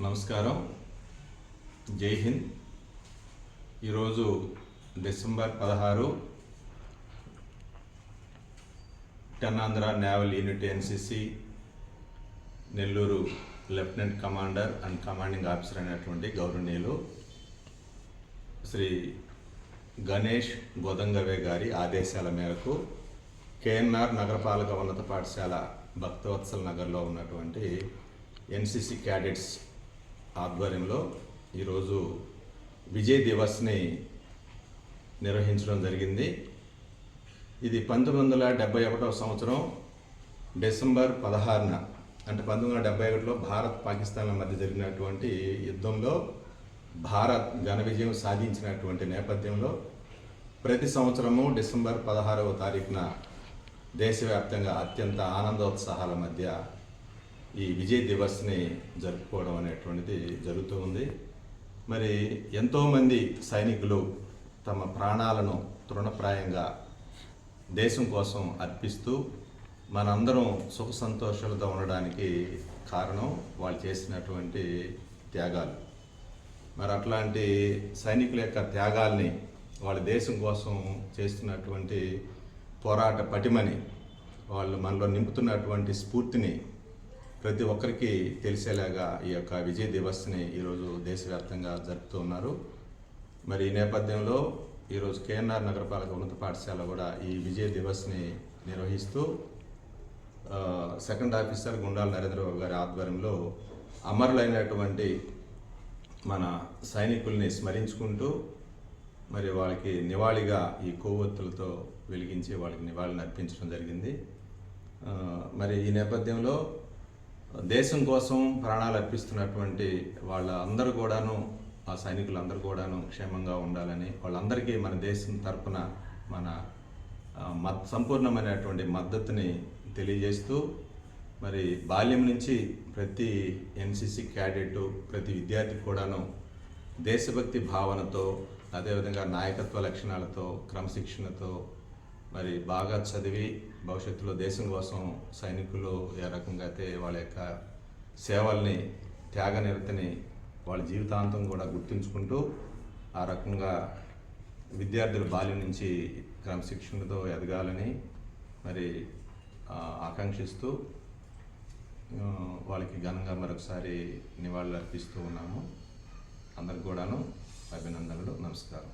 నమస్కారం. జై హింద్. ఈరోజు December 16 టెన్నాంధ్ర naval unit NCC Nellore lieutenant commander and commanding officer అయినటువంటి గౌరవనీయులు శ్రీ గణేష్ గోదంగవే గారి ఆదేశాల మేరకు కేఎన్ఆర్ నగరపాలక ఉన్నత పాఠశాల భక్తవత్సల్ నగర్లో ఉన్నటువంటి ఎన్సిసి క్యాడెట్స్ ఆధ్వర్యంలో ఈరోజు విజయ్ దివస్ని నిర్వహించడం జరిగింది. ఇది 1971 సంవత్సరం డిసెంబర్ 16న అంటే 1971లో భారత్ పాకిస్తాన్ల మధ్య జరిగినటువంటి యుద్ధంలో భారత్ ఘన విజయం సాధించినటువంటి నేపథ్యంలో ప్రతి సంవత్సరము డిసెంబర్ 16వ తారీఖున దేశవ్యాప్తంగా అత్యంత ఆనందోత్సాహాల మధ్య ఈ విజయ్ దివస్ని జరుపుకోవడం అనేటువంటిది జరుగుతూ ఉంది. మరి ఎంతోమంది సైనికులు తమ ప్రాణాలను తృణప్రాయంగా దేశం కోసం అర్పిస్తూ మనందరం సుఖ సంతోషాలతో ఉండడానికి కారణం వాళ్ళు చేసినటువంటి త్యాగాలు. మరి అట్లాంటి సైనికుల యొక్క త్యాగాల్ని వాళ్ళ దేశం కోసం చేస్తున్నటువంటి పోరాట పటిమని వాళ్ళు మనలో నింపుతున్నటువంటి స్ఫూర్తిని ప్రతి ఒక్కరికి తెలిసేలాగా ఈ యొక్క విజయ్ దివస్ని ఈరోజు దేశవ్యాప్తంగా జరుపుతూ ఉన్నారు. మరి ఈ నేపథ్యంలో ఈరోజు కేఎన్ఆర్ నగరపాలక ఉన్నత పాఠశాల కూడా ఈ విజయ్ దివస్ని నిర్వహిస్తూ సెకండ్ ఆఫీసర్ గుండాల నరేంద్రబాబు గారి ఆధ్వర్యంలో అమరులైనటువంటి మన సైనికుల్ని స్మరించుకుంటూ మరి వాళ్ళకి నివాళిగా ఈ కొవ్వొత్తులతో వెలిగించి వాళ్ళకి నివాళిని అర్పించడం జరిగింది. మరి ఈ నేపథ్యంలో దేశం కోసం ప్రాణాలు అర్పిస్తున్నటువంటి వాళ్ళందరూ కూడాను, ఆ సైనికులందరూ కూడాను క్షేమంగా ఉండాలని వాళ్ళందరికీ మన దేశం తరపున మన సంపూర్ణమైనటువంటి మద్దతుని తెలియజేస్తూ మరి బాల్యం నుంచి ప్రతి ఎన్సిసి క్యాడెట్ ప్రతి విద్యార్థి కూడాను దేశభక్తి భావనతో అదేవిధంగా నాయకత్వ లక్షణాలతో క్రమశిక్షణతో మరి బాగా చదివి భవిష్యత్తులో దేశం కోసం సైనికులు ఏ రకంగా అయితే వాళ్ళ యొక్క సేవల్ని త్యాగనిరతని వాళ్ళ జీవితాంతం కూడా గుర్తుంచుకుంటూ ఆ రకంగా విద్యార్థుల బాల్యం నుంచి క్రమశిక్షణతో ఎదగాలని మరి ఆకాంక్షిస్తూ వాళ్ళకి ఘనంగా మరొకసారి నివాళులు అర్పిస్తూ ఉన్నాము. అందరికి కూడాను అభినందనలు. నమస్కారం.